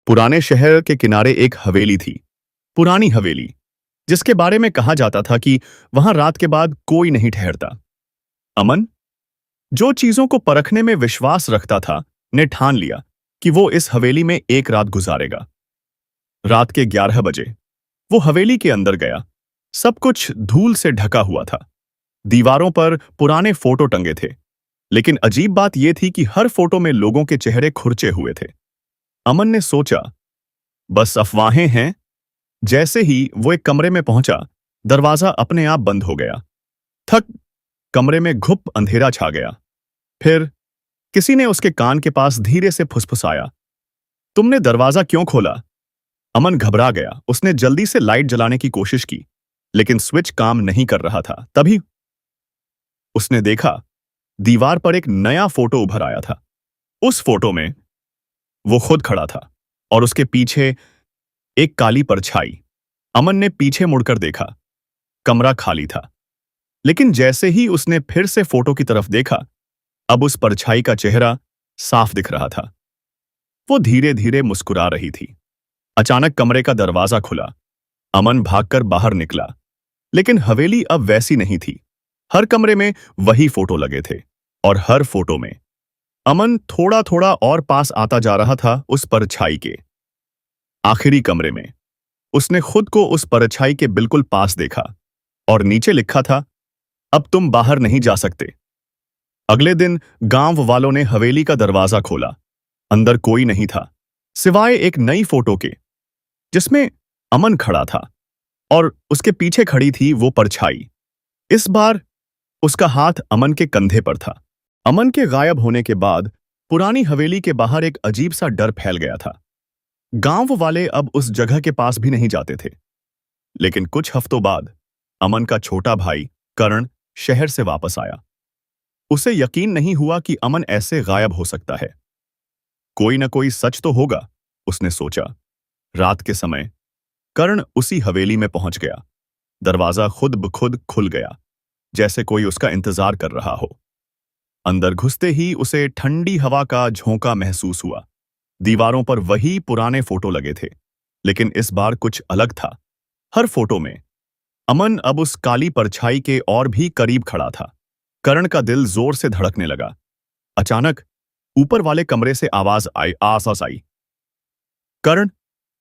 पुराने शहर के किनारे एक हवेली थी। पुरानी हवेली, जिसके बारे में कहा जाता था कि वहां रात के बाद कोई नहीं ठहरता। अमन, जो चीजों को परखने में विश्वास रखता था, ने ठान लिया कि वो इस हवेली में एक रात गुजारेगा। रात के 11 बजे वो हवेली के अंदर गया। सब कुछ धूल से ढका हुआ था। दीवारों पर पुराने फोटो टंगे थे, लेकिन अजीब बात यह थी कि हर फोटो में लोगों के चेहरे खुरचे हुए थे। अमन ने सोचा, बस अफवाहें हैं। जैसे ही वो एक कमरे में पहुंचा, दरवाजा अपने आप बंद हो गया। थक कमरे में घुप अंधेरा छा गया। फिर किसी ने उसके कान के पास धीरे से फुसफुसाया, तुमने दरवाजा क्यों खोला? अमन घबरा गया। उसने जल्दी से लाइट जलाने की कोशिश की, लेकिन स्विच काम नहीं कर रहा था। तभी उसने देखा, दीवार पर एक नया फोटो उभर आया था। उस फोटो में वो खुद खड़ा था और उसके पीछे एक काली परछाई। अमन ने पीछे मुड़कर देखा। कमरा खाली था, लेकिन जैसे ही उसने फिर से फोटो की तरफ देखा, अब उस परछाई का चेहरा साफ दिख रहा था। वो धीरे धीरे मुस्कुरा रही थी। अचानक कमरे का दरवाजा खुला। अमन भागकर बाहर निकला, लेकिन हवेली अब वैसी नहीं थी। हर कमरे में वही फोटो लगे थे, और हर फोटो में अमन थोड़ा थोड़ा और पास आता जा रहा था उस परछाई के। आखिरी कमरे में उसने खुद को उस परछाई के बिल्कुल पास देखा, और नीचे लिखा था, अब तुम बाहर नहीं जा सकते। अगले दिन गांव वालों ने हवेली का दरवाजा खोला। अंदर कोई नहीं था, सिवाय एक नई फोटो के, जिसमें अमन खड़ा था और उसके पीछे खड़ी थी वो परछाई। इस बार उसका हाथ अमन के कंधे पर था। अमन के गायब होने के बाद पुरानी हवेली के बाहर एक अजीब सा डर फैल गया था। गांव वाले अब उस जगह के पास भी नहीं जाते थे। लेकिन कुछ हफ्तों बाद अमन का छोटा भाई करण शहर से वापस आया। उसे यकीन नहीं हुआ कि अमन ऐसे गायब हो सकता है। कोई ना कोई सच तो होगा, उसने सोचा। रात के समय करण उसी हवेली में पहुंच गया। दरवाजा खुद ब खुद खुल गया, जैसे कोई उसका इंतजार कर रहा हो। अंदर घुसते ही उसे ठंडी हवा का झोंका महसूस हुआ। दीवारों पर वही पुराने फोटो लगे थे, लेकिन इस बार कुछ अलग था। हर फोटो में अमन अब उस काली परछाई के और भी करीब खड़ा था। करण का दिल जोर से धड़कने लगा। अचानक ऊपर वाले कमरे से आवाज आई। करण!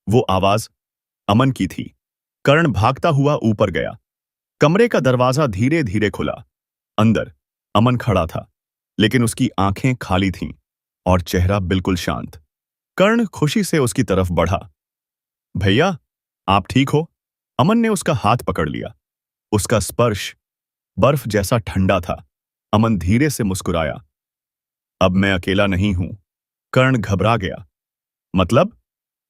वो आवाज अमन की थी। करण भागता हुआ ऊपर गया। कमरे का दरवाजा धीरे धीरे खुला। अंदर अमन खड़ा था, लेकिन उसकी आंखें खाली थीं और चेहरा बिल्कुल शांत। कर्ण खुशी से उसकी तरफ बढ़ा। भैया, आप ठीक हो? अमन ने उसका हाथ पकड़ लिया। उसका स्पर्श बर्फ जैसा ठंडा था। अमन धीरे से मुस्कुराया। अब मैं अकेला नहीं हूं। कर्ण घबरा गया। मतलब?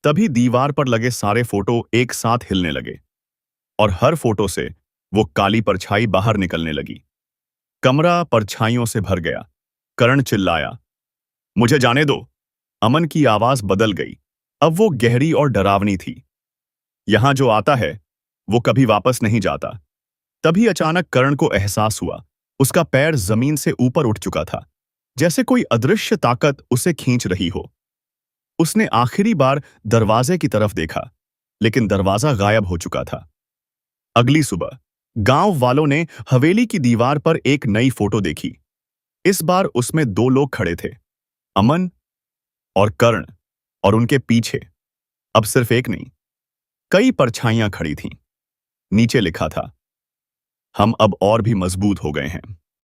तभी दीवार पर लगे सारे फोटो एक साथ हिलने लगे, और हर फोटो से वो काली परछाई बाहर निकलने लगी। कमरा परछाइयों से भर गया। कर्ण चिल्लाया, मुझे जाने दो। अमन की आवाज बदल गई। अब वो गहरी और डरावनी थी। यहां जो आता है, वो कभी वापस नहीं जाता। तभी अचानक कर्ण को एहसास हुआ, उसका पैर जमीन से ऊपर उठ चुका था, जैसे कोई अदृश्य ताकत उसे खींच रही हो। उसने आखिरी बार दरवाजे की तरफ देखा, लेकिन दरवाजा गायब हो चुका था। अगली सुबह गांव वालों ने हवेली की दीवार पर एक नई फोटो देखी। इस बार उसमें दो लोग खड़े थे, अमन और कर्ण, और उनके पीछे अब सिर्फ एक नहीं, कई परछाइयां खड़ी थीं। नीचे लिखा था, हम अब और भी मजबूत हो गए हैं।